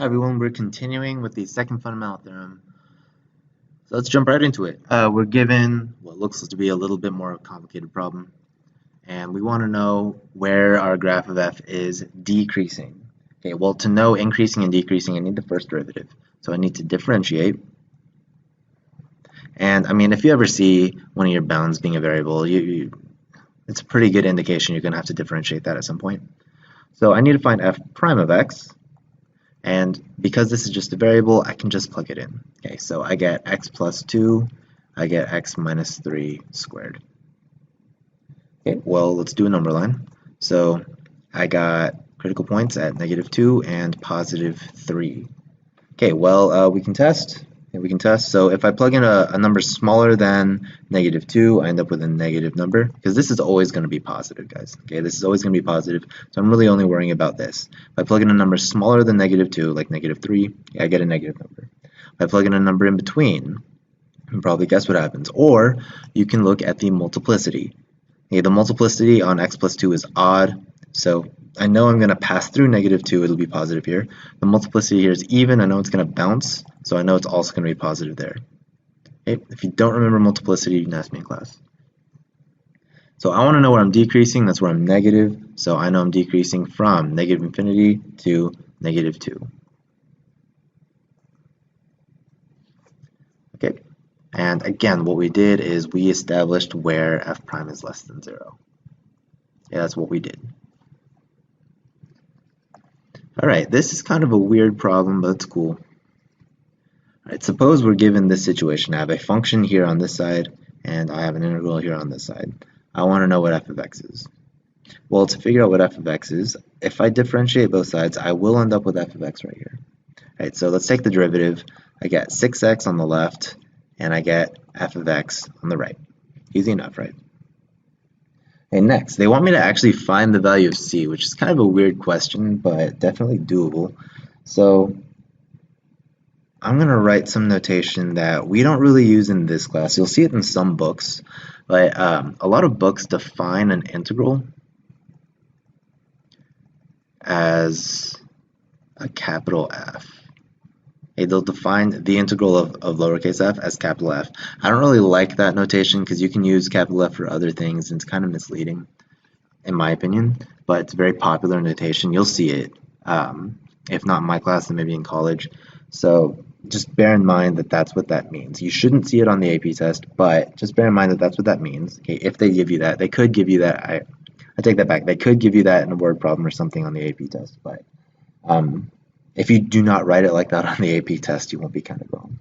Hi everyone, we're continuing with the second fundamental theorem. So let's jump right into it. We're given what looks to be a little bit more complicated problem, and we want to know where our graph of f is decreasing. Okay, well, to know increasing and decreasing, I need the first derivative. So I need to differentiate. And I mean, if you ever see one of your bounds being a variable, it's a pretty good indication you're going to have to differentiate that at some point. So I need to find f prime of x. And because this is just a variable, I can just plug it in. Okay, so I get x plus 2, I get x minus 3 squared. Okay, well, let's do a number line. So I got critical points at -2 and +3. Okay, well, we can test. So if I plug in a number smaller than -2, I end up with a negative number, because this is always going to be positive, guys. Okay, this is always going to be positive, so I'm really only worrying about this. If I plug in a number smaller than -2, like -3, I get a negative number. If I plug in a number in between, you can probably guess what happens. Or you can look at the multiplicity. Okay, the multiplicity on x plus 2 is odd, so I know I'm going to pass through -2, it'll be positive here. The multiplicity here is even, I know it's going to bounce, so I know it's also going to be positive there. Okay? If you don't remember multiplicity, you can ask me in class. So I want to know where I'm decreasing, that's where I'm negative, so I know I'm decreasing from -infinity to -2. Okay, and again, what we did is we established where f prime is less than 0. Yeah, that's what we did. Alright, this is kind of a weird problem, but it's cool. Alright, suppose we're given this situation. I have a function here on this side, and I have an integral here on this side. I want to know what f of x is. Well, to figure out what f of x is, if I differentiate both sides, I will end up with f of x right here. Alright, so let's take the derivative. I get 6x on the left, and I get f of x on the right. Easy enough, right? And next, they want me to actually find the value of c, which is kind of a weird question, but definitely doable. So I'm going to write some notation that we don't really use in this class. You'll see it in some books, but a lot of books define an integral as a capital F. Okay, they'll define the integral of lowercase f as capital F. I don't really like that notation because you can use capital F for other things, and it's kind of misleading, in my opinion, but it's a very popular notation. You'll see it, if not in my class, then maybe in college. So just bear in mind that that's what that means. You shouldn't see it on the AP test, but just bear in mind that that's what that means. Okay, if they give you that, they could give you that. I take that back. They could give you that in a word problem or something on the AP test, but if you do not write it like that on the AP test, you won't be kind of wrong.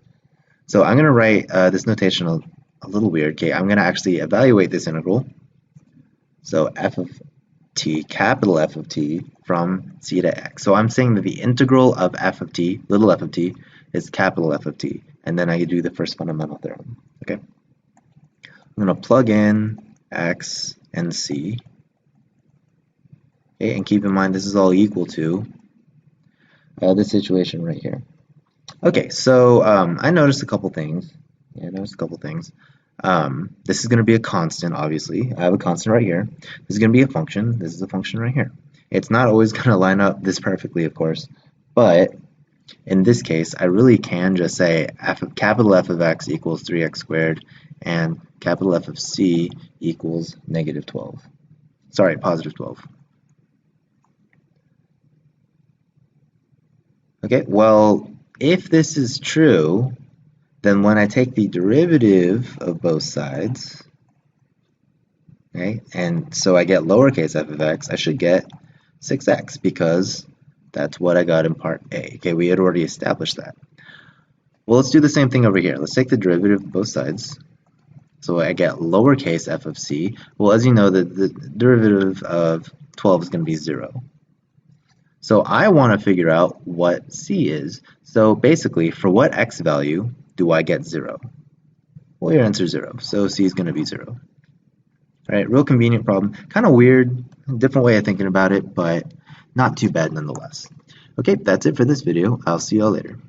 So I'm going to write this notation a little weird. Okay, I'm going to actually evaluate this integral. So f of t, capital F of t, from c to x. So I'm saying that the integral of f of t, little f of t, is capital F of t. And then I can do the first fundamental theorem. Okay, I'm going to plug in x and c. Okay, and keep in mind this is all equal to this situation right here. Okay, so I noticed a couple things. Yeah, I noticed a couple things. This is going to be a constant, obviously. I have a constant right here. This is going to be a function. This is a function right here. It's not always going to line up this perfectly, of course, but in this case, I really can just say capital F of x equals 3x squared, and capital F of c equals -12. Sorry, +12. Okay, well, if this is true, then when I take the derivative of both sides, okay, and so I get lowercase f of x, I should get 6x, because that's what I got in part A. Okay, we had already established that. Well, let's do the same thing over here. Let's take the derivative of both sides. So I get lowercase f of c. Well, as you know, the derivative of 12 is going to be 0. So I want to figure out what c is. So basically, for what x value do I get 0? Well, your answer is 0. So c is going to be 0. All right, real convenient problem. Kind of weird, different way of thinking about it, but not too bad nonetheless. Okay, that's it for this video. I'll see y'all later.